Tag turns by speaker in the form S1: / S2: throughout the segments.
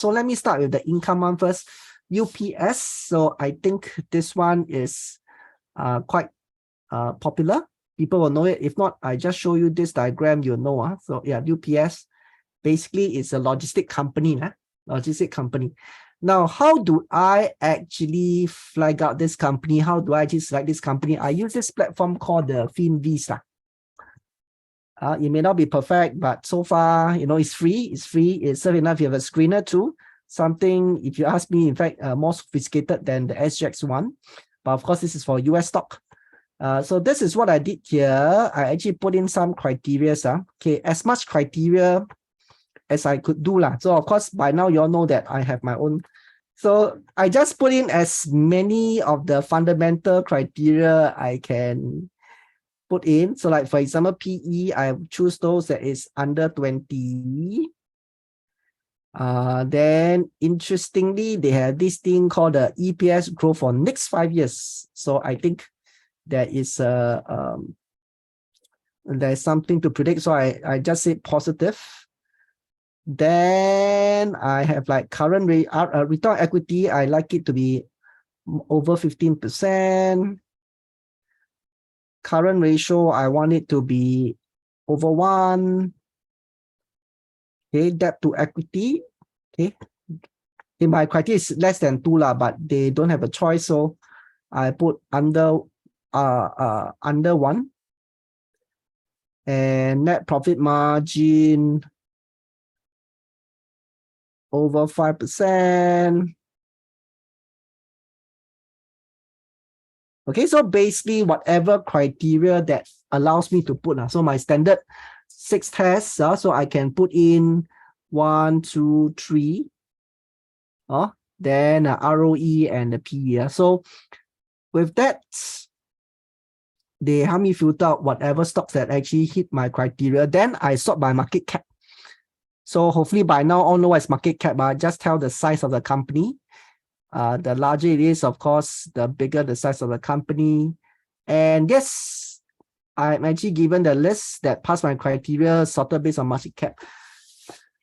S1: So let me start with the income one first. UPS. So I think this one is quite popular. People will know it. If not, I just show you this diagram, you'll know. So yeah, UPS basically is a logistic company. Logistic company. Now, how do I actually flag out this company? How do I actually select this company? I use this platform called the FinVisa. It may not be perfect, but so far, it's free. It's free. It's serve enough. You have a screener too. Something, if you ask me, in fact, more sophisticated than the SGX one. But of course, this is for US stock. So this is what I did here. I actually put in some criteria. Okay, as much criteria as I could do. So of course, by now you all know that I have my own. So I just put in as many of the fundamental criteria I can put in. So like, for example, PE, I choose those that is under 20. Then interestingly, they have this thing called the EPS growth for next 5 years. So I think there is there's something to predict. So I just say positive. Then I have like current return on equity. I like it to be over 15%. Current ratio, I want it to be over 1. Okay, debt to equity. Okay. My criteria is less than 2, but they don't have a choice. So I put under 1. And net profit margin over 5%. Okay, so basically whatever criteria that allows me to put. So my standard 6 tests, so I can put in 1, 2, 3. Then ROE and the PE. So with that, they help me filter out whatever stocks that actually hit my criteria. Then I sort by market cap. So hopefully by now all know what's market cap. Just tell the size of the company. The larger it is, of course, the bigger the size of the company. And yes, I'm actually given the list that pass my criteria sorted based on market cap.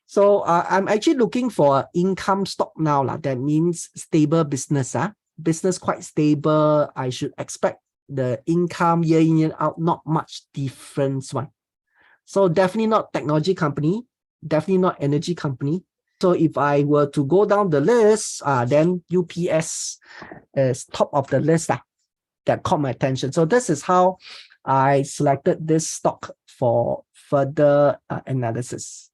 S1: So I'm actually looking for income stock now. That means stable business. Business quite stable. I should expect the income year in, year out, not much difference one. So definitely not technology company, definitely not energy company. So if I were to go down the list, then UPS is top of the list that caught my attention. So this is how I selected this stock for further analysis.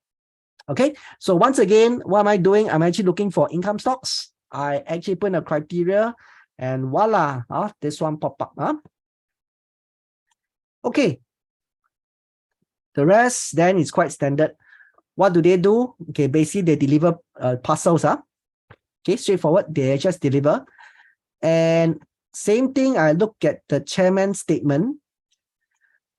S1: Okay, so once again, what am I doing? I'm actually looking for income stocks. I actually put in a criteria and voila, this one pop up. Okay, the rest then is quite standard. What do they do? Okay, basically they deliver parcels. Okay, straightforward. They just deliver. And same thing, I look at the chairman's statement.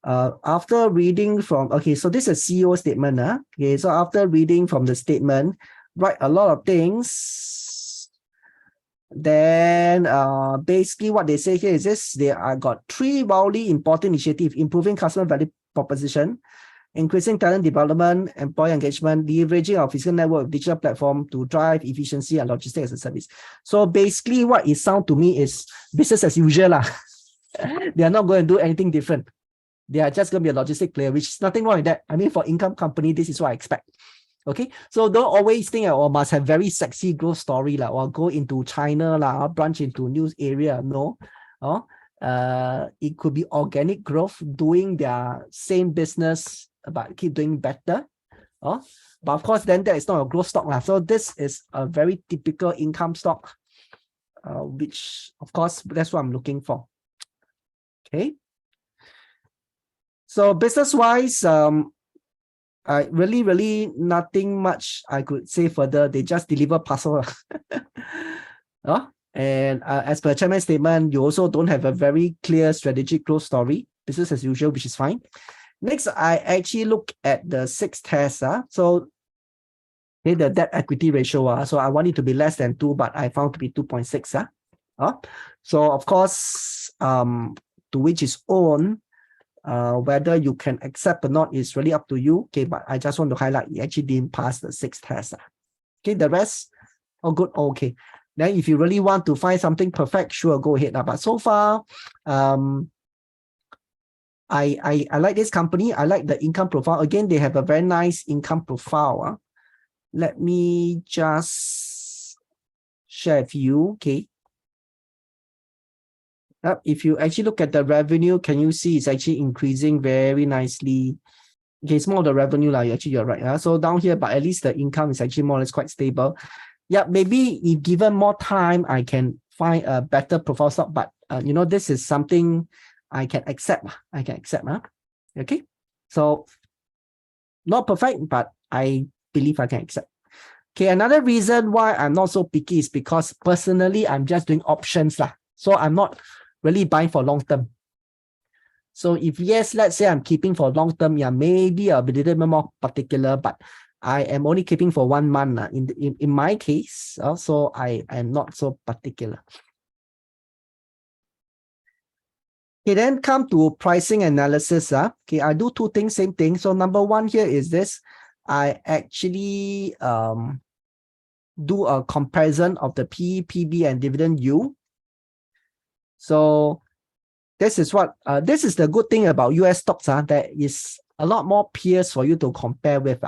S1: After reading from, okay, so this is a CEO statement. Okay, so after reading from the statement, write a lot of things. Then basically what they say here is this: they are got 3 wildly important initiatives: improving customer value proposition, increasing talent development, employee engagement, leveraging our physical network with digital platform to drive efficiency and logistics as a service. So basically what it sounds to me is business as usual. They are not going to do anything different. They are just going to be a logistic player, which is nothing wrong with that. I mean, for income company, this is what I expect. Okay, so don't always think must have very sexy growth story or go into China or branch into new area. No, it could be organic growth, doing their same business but keep doing better. But of course, then that is not a growth stock. So this is a very typical income stock, which of course, that's what I'm looking for. Okay. So business-wise, I really nothing much I could say further. They just deliver parcel. And as per chairman's statement, you also don't have a very clear strategic growth story. Business as usual, which is fine. Next, I actually look at the 6 tests. So the debt equity ratio. So I want it to be less than 2, but I found to be 2.6. So of course, to which is own. Whether you can accept or not is really up to you. Okay, but I just want to highlight it actually didn't pass the 6 tests. Okay, the rest Oh, good. Okay. Then if you really want to find something perfect, sure, go ahead. But so far, I like this company. I like the income profile. Again, they have a very nice income profile. Let me just share with you. Okay. If you actually look at the revenue, can you see it's actually increasing very nicely? Okay, it's more of the revenue, like actually you're right. So down here, but at least the income is actually more or less quite stable. Yeah, maybe if given more time, I can find a better profile stock. But this is something I can accept. I can accept. Okay, so not perfect, but I believe I can accept. Okay, another reason why I'm not so picky is because personally, I'm just doing options. So I'm not really buying for long term. So if yes, let's say I'm keeping for long term, yeah, maybe I'll be a little bit more particular, but I am only keeping for 1 month in my case. So I am not so particular. Okay, then come to pricing analysis. Okay, I do two things, same thing. So number one here is this. I actually do a comparison of the PE, PB, and dividend yield. So this is what this is the good thing about US stocks. There is a lot more peers for you to compare with.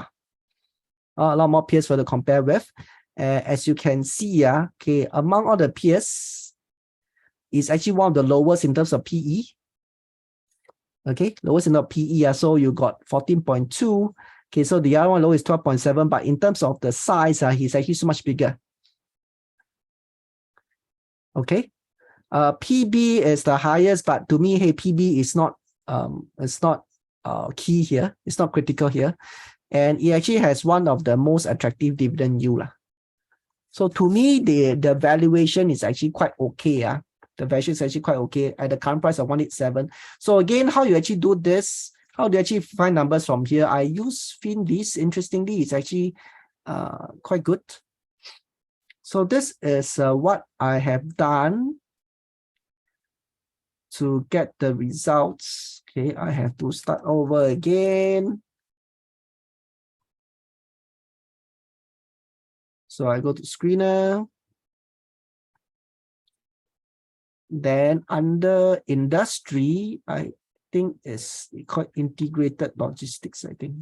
S1: A lot more peers for you to compare with. As you can see, okay, among all the peers, is actually one of the lowest in terms of PE. Okay, lowest in the PE. So you got 14.2. Okay, so the other one low is 12.7, but in terms of the size, he's actually so much bigger. Okay. PB is the highest, but to me, hey, PB is not key here. It's not critical here. And it actually has one of the most attractive dividend yield. So to me, the valuation is actually quite okay. The valuation is actually quite okay at the current price of 187. So again, how you actually do this? How do you actually find numbers from here? I use FinViz. Interestingly, it's actually quite good. So this is what I have done to get the results. Okay, I have to start over again. So I go to screener. Then under industry, I think it's called integrated logistics, I think.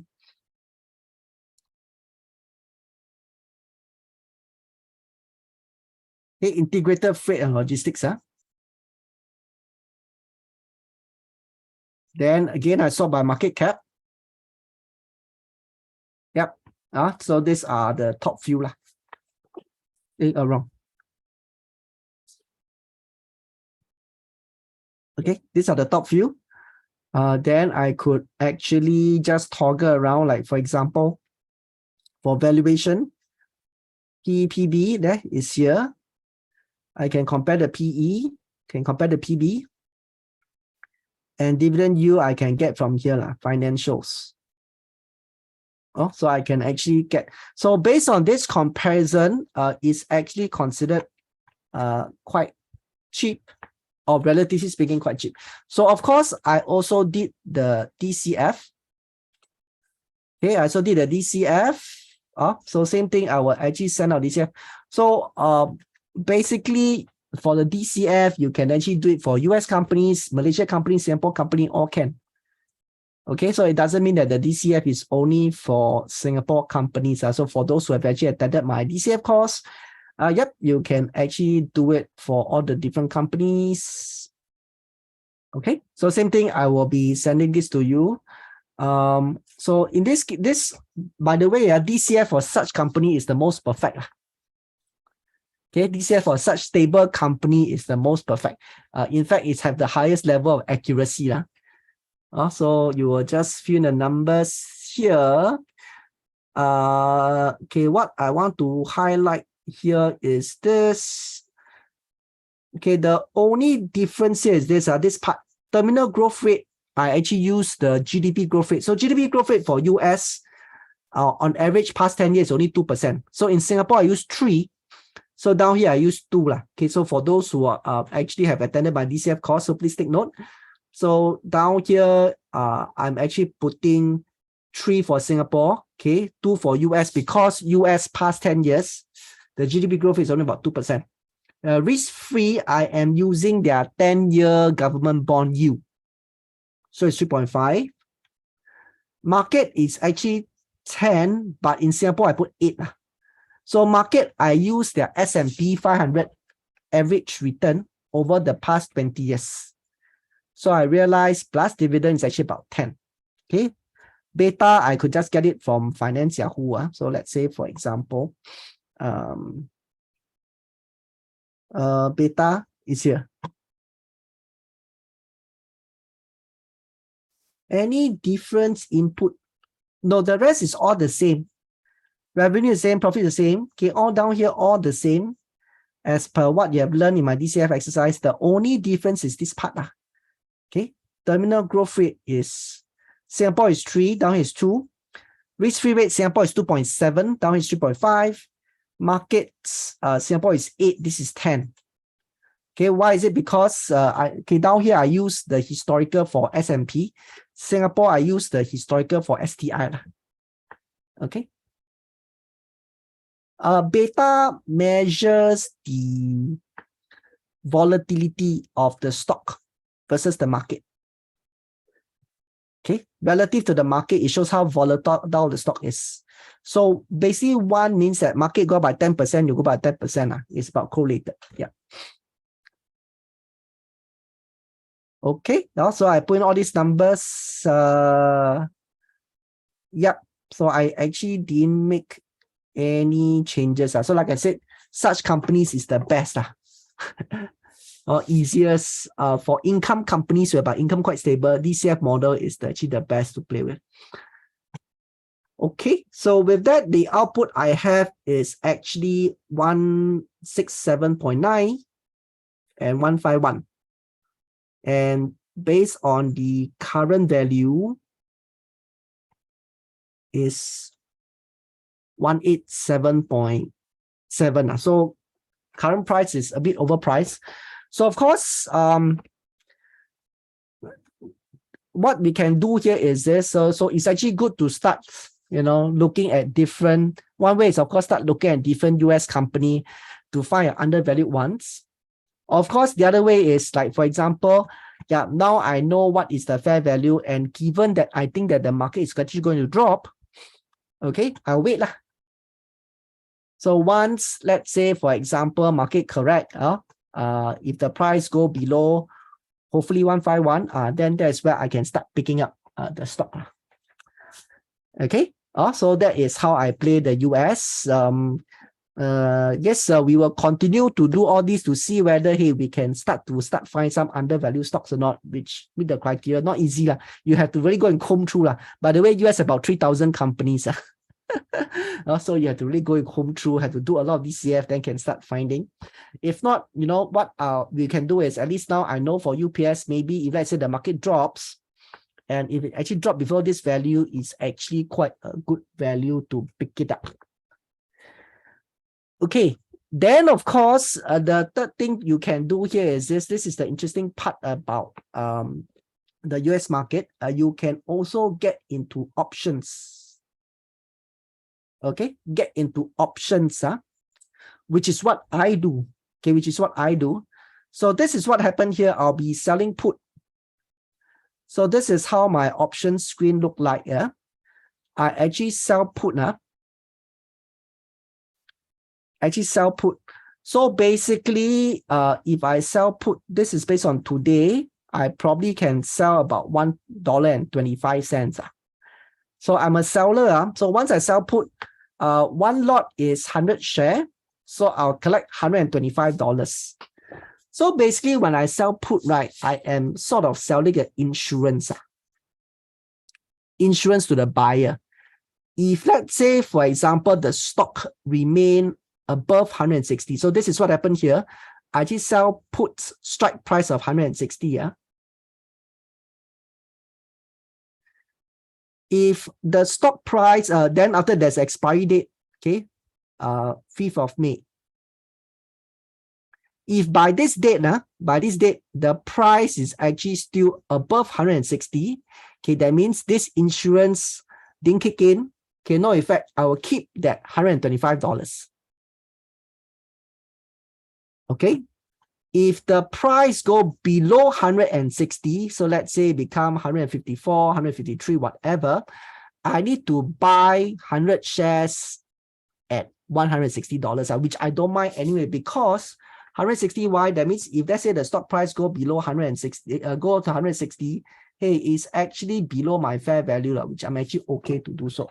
S1: Okay, integrated freight and logistics. Then again, I saw by market cap. Yep. So these are the top few. Wrong. Okay, these are the top few. Then I could actually just toggle around, like for example, for valuation, PEPB, that is here. I can compare the PE, can compare the PB, and dividend yield I can get from here, financials. So I can actually get, so based on this comparison, it's actually considered quite cheap, or relatively speaking, quite cheap. So of course, I also did the DCF. Okay, I also did the DCF. So same thing, I will actually send out DCF. So basically, for the DCF, you can actually do it for US companies, Malaysia companies, Singapore company, all can. Okay, so it doesn't mean that the DCF is only for Singapore companies. So for those who have actually attended my DCF course, yep, you can actually do it for all the different companies. Okay, so same thing, I will be sending this to you. So in this, by the way, DCF for such company is the most perfect. Okay, DCF for such stable company is the most perfect. In fact, it have the highest level of accuracy. So you will just fill in the numbers here. Okay, what I want to highlight here is this. Okay, the only difference here is this, this part, terminal growth rate, I actually use the GDP growth rate. So GDP growth rate for US, on average, past 10 years, only 2%. So in Singapore, I use 3. So down here, I use 2. Okay, so for those who are actually have attended my DCF course, so please take note. So down here, I'm actually putting 3 for Singapore, okay, 2 for US, because US past 10 years, The GDP growth is only about 2%. Risk-free, I am using their 10-year government bond yield. So it's 3.5. Market is actually 10, but in Singapore, I put 8. So market, I use their S&P 500 average return over the past 20 years. So I realized plus dividend is actually about 10. Okay. Beta, I could just get it from Finance Yahoo. So let's say, for example, beta is here. Any difference input? No, the rest is all the same. Revenue is the same, profit is the same. Okay, all down here, all the same as per what you have learned in my DCF exercise. The only difference is this part. Okay, terminal growth rate is Singapore is 3, down here is 2. Risk-free rate, Singapore is 2.7, down here is 3.5. Markets, Singapore is 8, this is 10. Okay, why is it? Because down here I use the historical for S&P. Singapore, I use the historical for STI. Okay. Beta measures the volatility of the stock versus the market. Okay, relative to the market, it shows how volatile the stock is. So basically, 1 means that market go by 10%, you go by 10%. It's about correlated. Yeah. Okay, so I put in all these numbers. Yep. So I actually didn't make any changes. So like I said, such companies is the best. Or easiest for income companies whereby income quite stable, DCF model is actually the best to play with. Okay, so with that, the output I have is actually 167.9 and 151. And based on the current value is 187.7. So current price is a bit overpriced. So of course, what we can do here is this. So it's actually good to start, looking at different. One way is of course start looking at different US company to find undervalued ones. Of course, the other way is like, for example, now I know what is the fair value, and given that I think that the market is actually going to drop, okay, I'll wait lah. So once, let's say, for example, market correct, if the price go below, hopefully 151, then that's where I can start picking up the stock. Okay, so that is how I play the US. Yes, we will continue to do all this to see whether, hey, we can start find some undervalued stocks or not, which with the criteria, not easy. You have to really go and comb through. By the way, US about 3,000 companies. So you have to really go and comb through, have to do a lot of DCF, then can start finding. If not, what we can do is, at least now I know for UPS, maybe if let's say the market drops, and if it actually dropped before this value, is actually quite a good value to pick it up. Okay, then of course, the third thing you can do here is this. This is the interesting part about the US market. You can also get into options. Okay, get into options, which is what I do. Okay, which is what I do. So this is what happened here. I'll be selling put. So this is how my option screen look like. I actually sell put. Actually sell put. So basically, if I sell put, this is based on today, I probably can sell about $1.25. So I'm a seller. So once I sell put, one lot is 100 share. So I'll collect $125. So basically, when I sell put, right, I am sort of selling an insurance. Insurance to the buyer. If let's say, for example, the stock remain above 160. So this is what happened here. I just sell puts strike price of 160. If the stock price, then after there's expiry date, okay, 5th of May. If by this date, the price is actually still above 160, okay, that means this insurance didn't kick in. Okay, no effect. I will keep that $125. Okay. If the price go below 160, so let's say become 154, 153, whatever, I need to buy 100 shares at $160, which I don't mind anyway, because 160, why? That means if let's say the stock price go below 160, go to 160, hey, it's actually below my fair value, which I'm actually okay to do so.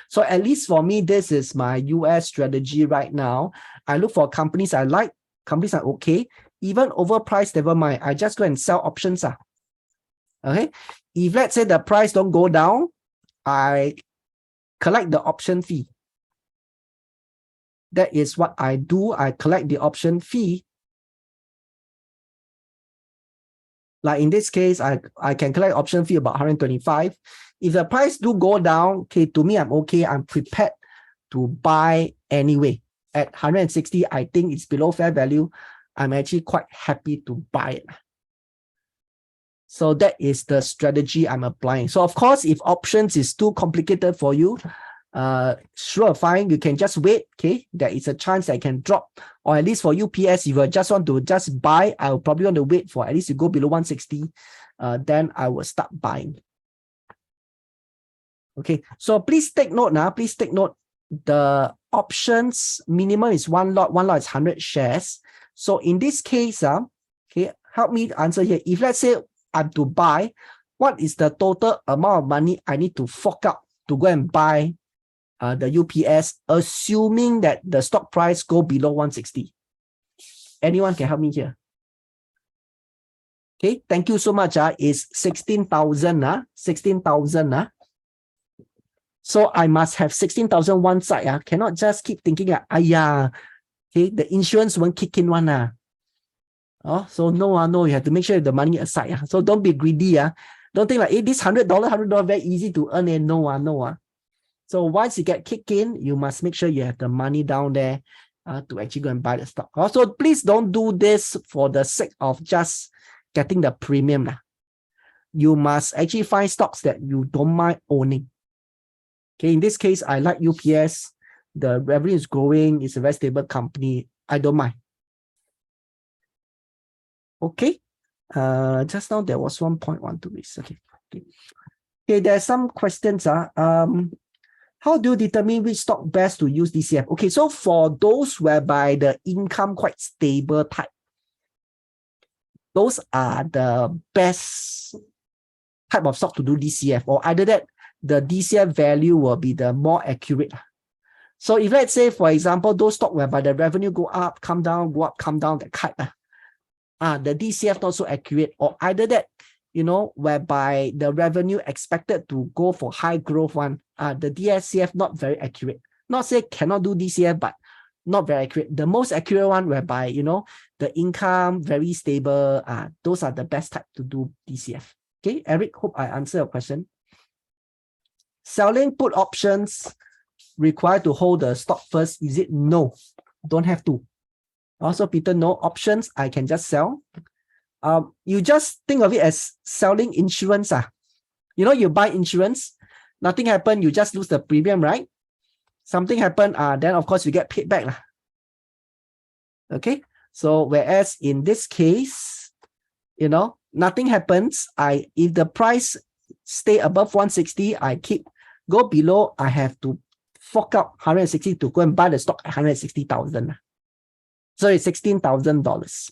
S1: So at least for me, this is my US strategy right now. I look for companies I like, companies are okay. Even overpriced, never mind. I just go and sell options. Okay. If let's say the price don't go down, I collect the option fee. That is what I do. I collect the option fee. Like in this case, I can collect option fee about 125. If the price do go down, okay, to me, I'm okay. I'm prepared to buy anyway. At 160, I think it's below fair value. I'm actually quite happy to buy it. So that is the strategy I'm applying. So of course, if options is too complicated for you, sure, fine, you can just wait. Okay, there is a chance I can drop, or at least for UPS, if you just want to just buy, I'll probably want to wait for at least to go below 160. Then I will start buying. Okay, so please take note now. Please take note. The options minimum is one lot. One lot is 100 shares. So in this case, okay, help me answer here. If let's say I'm to buy, what is the total amount of money I need to fork out to go and buy the UPS, assuming that the stock price go below 160? Anyone can help me here? Okay, thank you so much. It's 16,000. 16,000. So I must have 16,000 one side. Cannot just keep thinking, okay, the insurance won't kick in one. So no, you have to make sure the money aside. So don't be greedy. Don't think like, hey, this $100 very easy to earn. No. So once you get kicked in, you must make sure you have the money down there to actually go and buy the stock. Also, please don't do this for the sake of just getting the premium. You must actually find stocks that you don't mind owning. Okay, in this case, I like UPS. The revenue is growing. It's a very stable company. I don't mind. Okay. Just now there was one point I want to raise. Okay, there are some questions. How do you determine which stock best to use DCF? Okay, so for those whereby the income quite stable type, those are the best type of stock to do DCF, or either that the DCF value will be the more accurate. So if let's say, for example, those stock whereby the revenue go up, come down, go up, come down, the the DCF not so accurate, or either that, whereby the revenue expected to go for high growth one, the DCF not very accurate. Not say cannot do DCF, but not very accurate. The most accurate one whereby, the income very stable, those are the best type to do DCF. Okay, Eric, hope I answer your question. Selling put options required to hold the stock first. Is it? No, don't have to. Also, Peter, no options. I can just sell. You just think of it as selling insurance. You buy insurance, nothing happened, you just lose the premium, right? Something happened, then of course you get paid back. Okay, so whereas in this case, nothing happens. If the price stay above 160, I go below, I have to fork out 160 to go and buy the stock at 160,000. So it's $16,000.